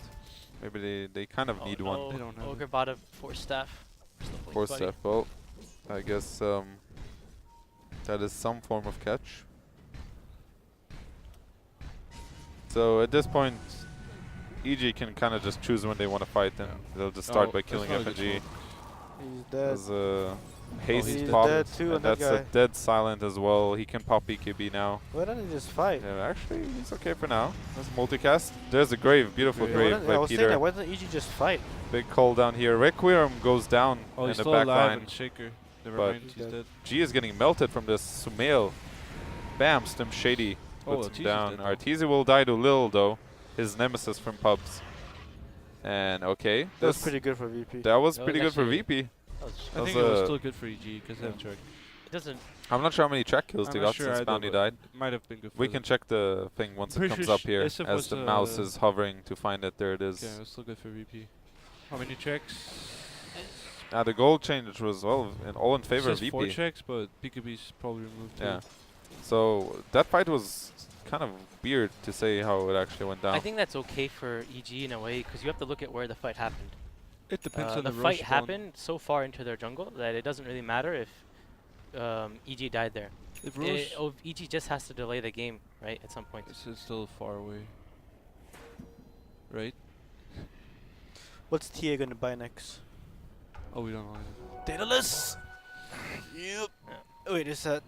Maybe they kind of Oh need no, one. They don't have Ogre it. bought a Force Staff. Still Blink For Buddy. step. Well, I guess that is some form of catch. So at this point, EG can kind of just choose when they want to fight, and they'll just start by that's killing not a good FNG. smoke. He's dead. As a haste he's pop, dead too, and and that that's a guy. dead silent as well. He can pop BKB now. Why don't he just fight? Yeah, actually, he's okay for now. That's multicast. There's a grave, beautiful Yeah, Yeah, why grave don't- I by was saying that, Peter. why doesn't EG just fight? Big call down here. Requiem goes down Oh, in he's the still back alive line. on Shaker. Never But- mind, He's he's dead. dead. G is getting melted from this Sumail. Bam, Stim Shady Oh, puts him Arteezy's down. dead now. Arteezy will die to Lil though, his nemesis from pubs. And okay, That was this- pretty good for VP. that was That pretty was good for actually- VP. That was I That think was it was a- still good for EG because they have track. it doesn't. I'm not sure how many track kills I'm they not got sure since either, Bounty but died. it might have been good for We them. can check the thing once it Pretty comes sure up here, SF as was, the mouse uh, is hovering to find it. There it is. Yeah, it was still good for VP. How many checks? The goal change was all in favor of Says 4 VP. checks, but BKB's probably removed too. Yeah. So that fight was kind of weird to say how it actually went down. I think that's okay for EG in a way because you have to look at where the fight happened. It depends on The the rush fight one. happened so far into their jungle that it doesn't really matter if EG died there. If Rosh, EG just has to delay the game, right, at some point. it's still far away. Right? What's TA gonna buy next? Oh, we don't know. Either. Daedalus! Yep. Wait, is that...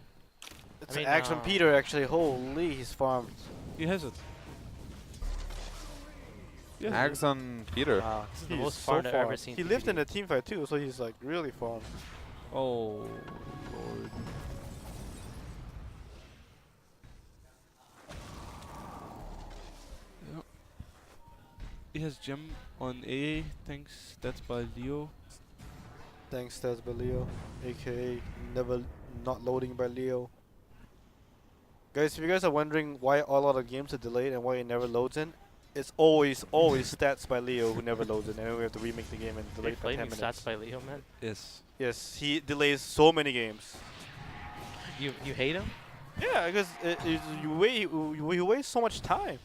It's mean, an axe from Peter, actually. Holy, he's farmed. He has it. Yeah. Ags on Peter. Wow. This is the He's most so farmed I've ever farmed. seen He lived PvP. in a team fight too, so he's like really farmed. Oh, Lord. Yep. He has gem on A, thanks. That's by Leo. Thanks, Stats by Leo, aka never not loading by Leo. Guys, if you guys are wondering why a lot of games are delayed and why it never loads in, it's always Stats by Leo who never loads in, and then we have to remake the game and delay You're it by 10 blaming minutes. stats by Leo, man. Yes. Yes, he delays so many games. You hate him? Yeah, because you waste so much time.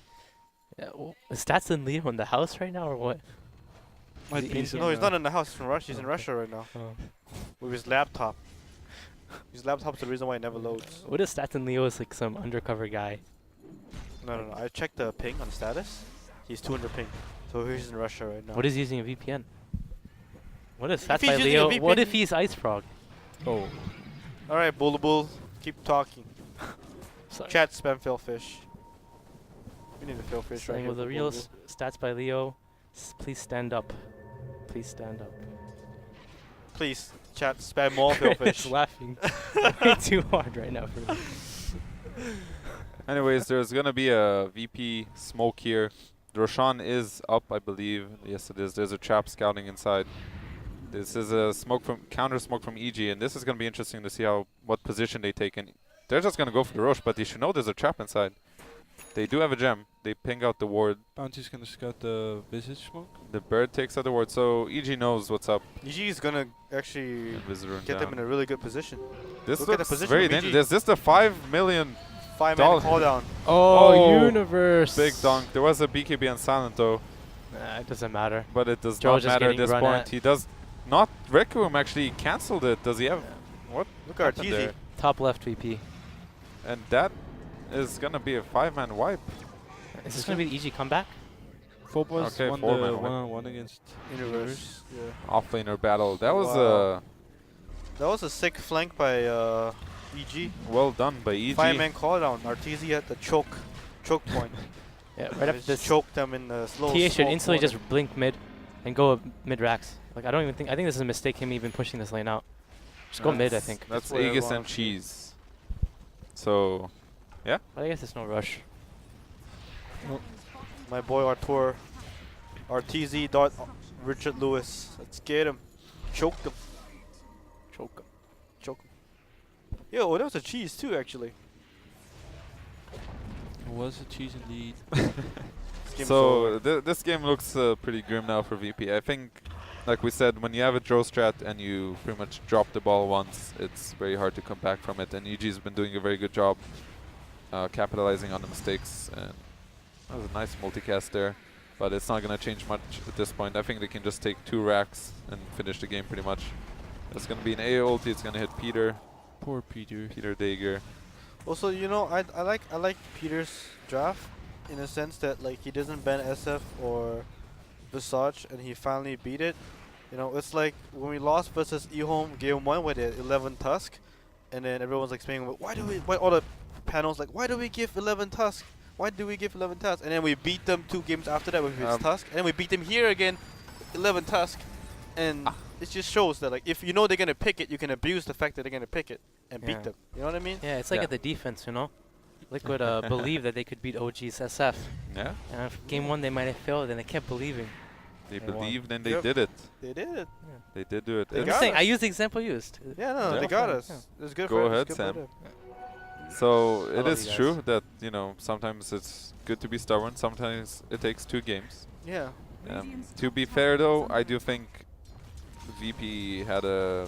Yeah. Well, is stats and Leo in the house right now or what? Might he be in some, No, he's not in the house. He's in Russia. He's in Okay. Russia right now Oh. with his laptop. His laptop's the reason why it never loads. What if stats and Leo is like some undercover guy? No. I checked the ping on status. He's 200 ping. So he's in Russia right now. What is he using a VPN? What if If stats he's by using a Leo? What VPN if he's Ice Frog? Oh. Alright, Bull. Keep talking. Sorry. Chat spam Philfish. We need a Philfish right Saying here. with the for real Bulbul. stats by Leo, please stand up. Please stand up. Please, chat spam more Chris Philfish. laughing way too hard right now for me. Anyways, there's gonna be a VP smoke here. Roshan is up, I believe. Yes, it is. There's a trap scouting inside. This is a counter smoke from EG, and this is gonna be interesting to see what position they take. And they're just gonna go for the rush, but they should know there's a trap inside. They do have a gem. They ping out the ward. Bounty's gonna scout the visage smoke. The bird takes out the ward, so EG knows what's up. EG is gonna actually And Visitor get them down. in a really good position. This Look at the looks position very of EG. dangerous. Is this the 5 million 5-man Dollar. call down. Oh, Universe! big dunk? There was a BKB on silent though, Nah, it doesn't matter. but it does Joe not just matter at getting this run point. at. He does not. Requiem actually cancelled it. Does he have what? Look at happened Arteezy. there? Top left VP. And that is gonna be a 5-man wipe. Is this gonna be the EG comeback? Phobos Okay, won 4-man the win. one-on-one against Universe. Yeah. Offlaner battle. That was Wow. That was a sick flank by EG. well done by EG. 5-man call down. Arteezy at the choke point. Yeah, right after Just this. choked them in the slow. TA should small instantly corner. just blink mid and go mid racks. Like I don't even think. I think this is a mistake. Him even pushing this lane out. Just go mid. I think. That's That's what I Aegis want and to see. cheese. So But I guess it's no rush. My boy Artur. Arteezy dot Richard Lewis. Let's get him. Choked him. Choke him. Choke him. Yo, that was a cheese too, actually. It was a cheese indeed. Game's So over. this game looks pretty grim now for VP. I think, like we said, when you have a draw strat and you pretty much drop the ball once, it's very hard to come back from it. And EG's been doing a very good job capitalizing on the mistakes. And that was a nice multicast there, but it's not going to change much at this point. I think they can just take 2 racks and finish the game pretty much. It's going to be an A ulti. It's going to hit Peter. Poor Peter. Peter Dager. Also, you know, I like Peter's draft in a sense that like he doesn't ban SF or Visage and he finally beat it. You know, it's like when we lost versus eHome game 1 with the 11 Tusk, and then everyone's like saying, why all the panels like, why do we give 11 Tusk? Why do we give 11 Tusk? And then we beat them 2 games after that with his Tusk, and then we beat them here again, 11 Tusk, and it just shows that like if you know they're gonna pick it, you can abuse the fact that they're gonna pick it and beat them. You know what I mean? Yeah, it's like Yeah. at the defense, you know. Liquid believed that they could beat OG's SF. Yeah, And if game 1 they might have failed, and they kept believing. they They won. believed and they Yep. did it. They did it. They did do it. They I'm It's- just got saying, I us. used the example used. Yeah, no, Yeah. they got Yeah. us. It's good Go for ahead, it's good for Sam. them. So I it love is you guys. true that, you know, sometimes it's good to be stubborn. Sometimes it takes 2 games. Yeah. To be fair though, I do think VP had a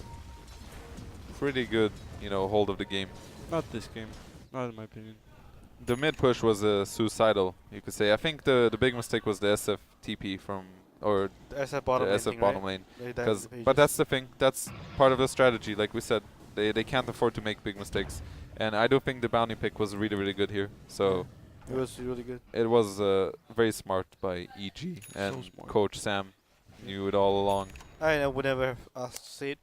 pretty good, you know, hold of the game. Not this game. Not in my opinion. The mid push was suicidal, you could say. I think the big mistake was the SF TP from, or The SF bottom the lane SF thing, bottom right? lane. They died with the But pages. that's the thing. That's part of the strategy. Like we said, they can't afford to make big mistakes. And I do think the bounty pick was really, really good here. So It was really good. it was very smart by EG, and smart. Coach Sam knew it all along. I would never have asked Sid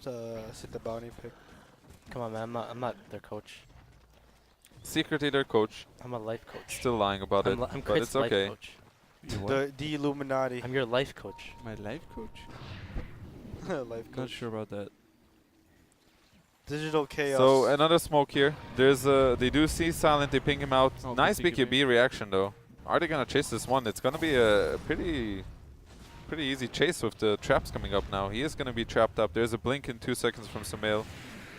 to sit the bounty pick. Come on, man. I'm not their coach. Secretly their coach, I'm a life coach. still lying about it, I'm but Chris' it's life okay. coach. You what? The Illuminati. I'm your life coach. My life coach? Life Not coach. sure about that. Digital chaos. So another smoke here. There's they do see Silent, they ping him out. Oh, Nice good BKB. BKB reaction though. Are they gonna chase this one? It's gonna be a pretty easy chase with the traps coming up now. He is gonna be trapped up. There's a blink in 2 seconds from Sumail.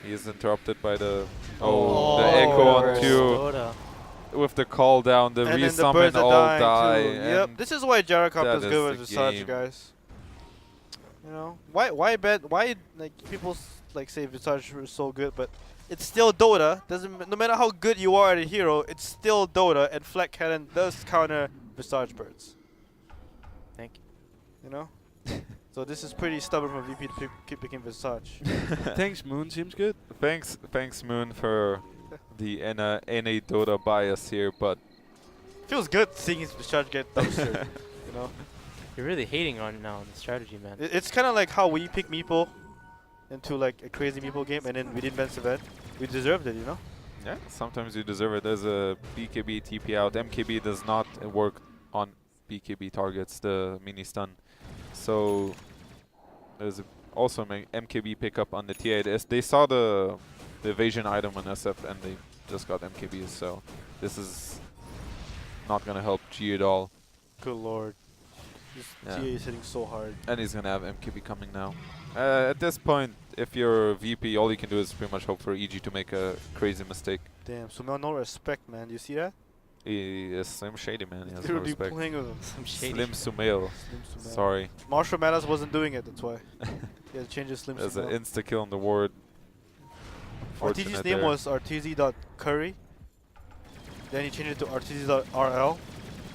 He is interrupted by the the echo on reverse 2 Dota. with the call down. The and then the resummon birds are all dying die. too. Yep. and This is why Gyrocopter that is is good the with Visage, game. guys. You know why like people like say Visage is so good, but it's still Dota. No matter how good you are at a hero, it's still Dota, and Flat Cannon does counter Visage birds. Thank you. You know. So this is pretty stubborn for VP to keep picking Visage. Thanks, Moon. Seems good. Thanks Moon for the NA Dota bias here, but Feels good seeing his Visage get dumpstered. You know. You're really hating on now on the strategy, man. It's kind of like how we pick Meeple into like a crazy Meeple game, and then we didn't advance event. We deserved it, you know. yeah, sometimes you deserve it. There's a BKB TP out. MKB does not work on BKB targets, the mini stun. So there's also an MKB pickup on the TA. They saw the evasion item on SF and they just got MKBs. So this is not gonna help G at all. Good lord. This Yeah. TA is hitting so hard. And he's gonna have MKB coming now. At this point, if you're VP, all you can do is pretty much hope for EG to make a crazy mistake. Damn, Sumail, no respect, man. You see that? He is Slim Shady, man. He has no Literally respect. playing with him. Some shady. Slim Sumail. Slim Sumail. Sorry. Marshall Mathers wasn't doing it, that's why. He had to change his Slim There's an Sumail. insta kill on the ward. RTG's Fortunate name there. was RTZ.Curry. Then he changed it to RTZ.RL.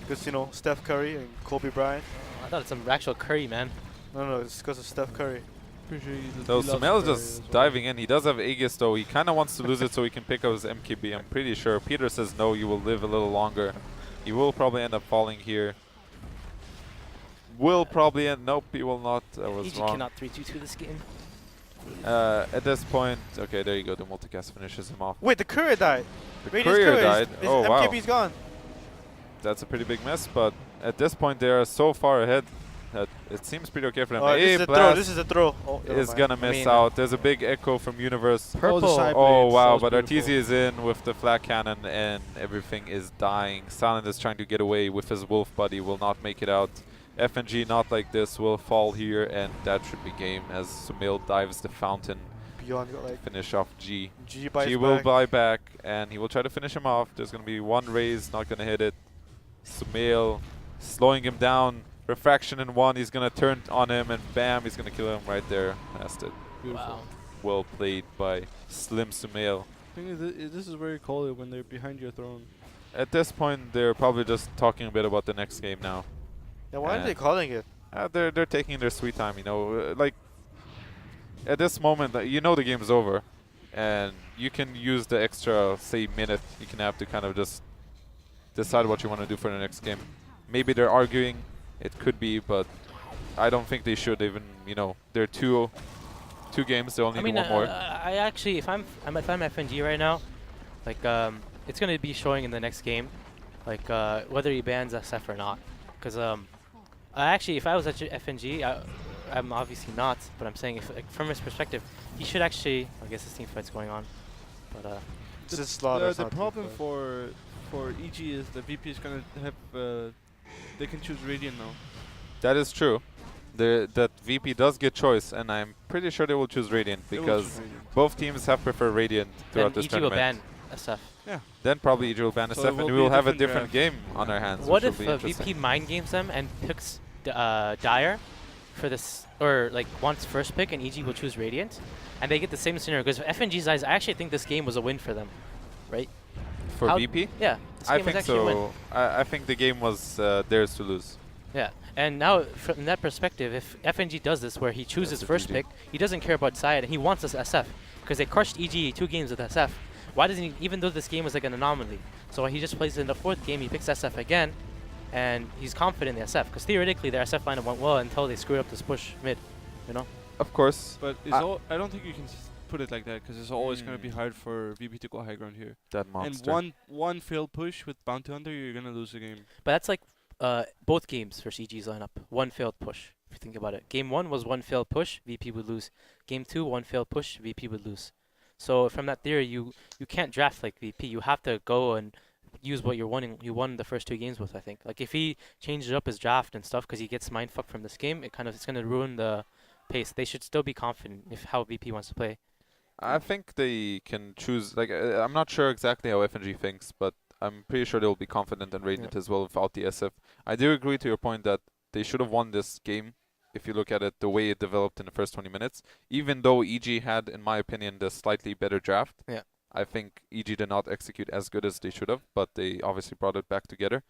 Because, you know, Steph Curry and Kobe Bryant. I thought it's some actual curry, man. No, it's because of Steph Curry. Pretty sure So he loves Sumail's Curry just as well. diving in. He does have Aegis though. He kind of wants to lose it so he can pick up his MKB. I'm pretty sure. Peter says no, you will live a little longer. He will probably end up falling here. Will probably end. Nope, he will not. I was EG wrong. cannot 3-2-2 this game. At this point, okay, there you go. The multicast finishes him off. Wait, the courier died. The Radiant's courier died. His Oh wow, MKB's gone. that's a pretty big mess. But at this point, they are so far ahead that it seems pretty okay for them. Oh, this A is a throw. blast This is a throw. Oh, never is mind. gonna I miss mean, out. There's a big echo from Universe. Purple. side Oh blades, wow, that but was Arteezy beautiful. is in with the flat cannon and everything is dying. Silent is trying to get away with his wolf buddy, will not make it out. FNG not like this, will fall here and that should be game as Sumail dives the fountain. Yon got like Finish off G. G buys G will back. buy back, and he will try to finish him off. There's going to be one raise, not going to hit it. Sumail slowing him down. Refraction in one, he's going to turn on him, and bam, he's going to kill him right there. Passed it. Beautiful. Wow. Well played by Slim Sumail. Thing is, this is where you call it when they're behind your throne. At this point, they're probably just talking a bit about the next game now. Yeah, why aren't they calling it? They're taking their sweet time, you know. Like, at this moment, you know the game's over. And you can use the extra, say, minute you can have to kind of just decide what you want to do for the next game. Maybe they're arguing. It could be, but I don't think they should even, you know. They're two games. They only I mean, need one more. I actually, if I'm FNG right now, like it's gonna be showing in the next game, like whether he bans SF or not. Because actually, if I was at FNG, I'm obviously not, but I'm saying if like, from his perspective, he should actually. I guess this team fight's going on, but It's just slaughter. The problem for EG is the VP is gonna have they can choose Radiant now. That is true. That VP does get choice, and I'm pretty sure they will choose Radiant They will because choose Radiant. both teams have preferred Radiant throughout then this EG will tournament. ban SF. Yeah. Then probably EG will ban So SF, it will and we be will a have a different different draft. game on our hands. What which if will be interesting. VP mind games them and picks Dire for this, or like wants first pick and EG will choose Radiant, and they get the same scenario? Because FNG's eyes, I actually think this game was a win for them, right? For How- VP? Yeah, this I game was think actually a win. so. I think the game was theirs to lose. Yeah, and now from that perspective, if FNG does this where he chooses That's a first GG. pick, he doesn't care about side, and he wants this SF because they crushed EG 2 games with SF. Why doesn't he, even though this game was like an anomaly, so he just plays in the 4th game, he picks SF again, and he's confident in the SF because theoretically their SF lineup went well until they screwed up this push mid, you know? Of course, But it's I don't think you can put it like that because it's always gonna be hard for VP to go high ground here. that monster. And one failed push with Bounty Hunter, you're gonna lose the game. But that's like both games for EG's lineup. One failed push, if you think about it. Game 1 was one failed push, VP would lose. Game 2, one failed push, VP would lose. So from that theory, you can't draft like VP. You have to go and use what you won the first 2 games with, I think. Like if he changes up his draft and stuff because he gets mindfucked from this game, it's going to ruin the pace. They should still be confident if how VP wants to play. I think they can choose. Like I'm not sure exactly how FNG thinks, but I'm pretty sure they will be confident in Radiant as well without the SF. I do agree to your point that they should have won this game. If you look at it, the way it developed in the first 20 minutes, even though EG had, in my opinion, the slightly better draft, Yeah. I think EG did not execute as good as they should have, but they obviously brought it back together.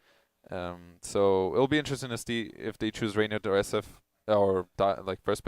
So it'll be interesting to see if they choose Radiant or SF or like first pick.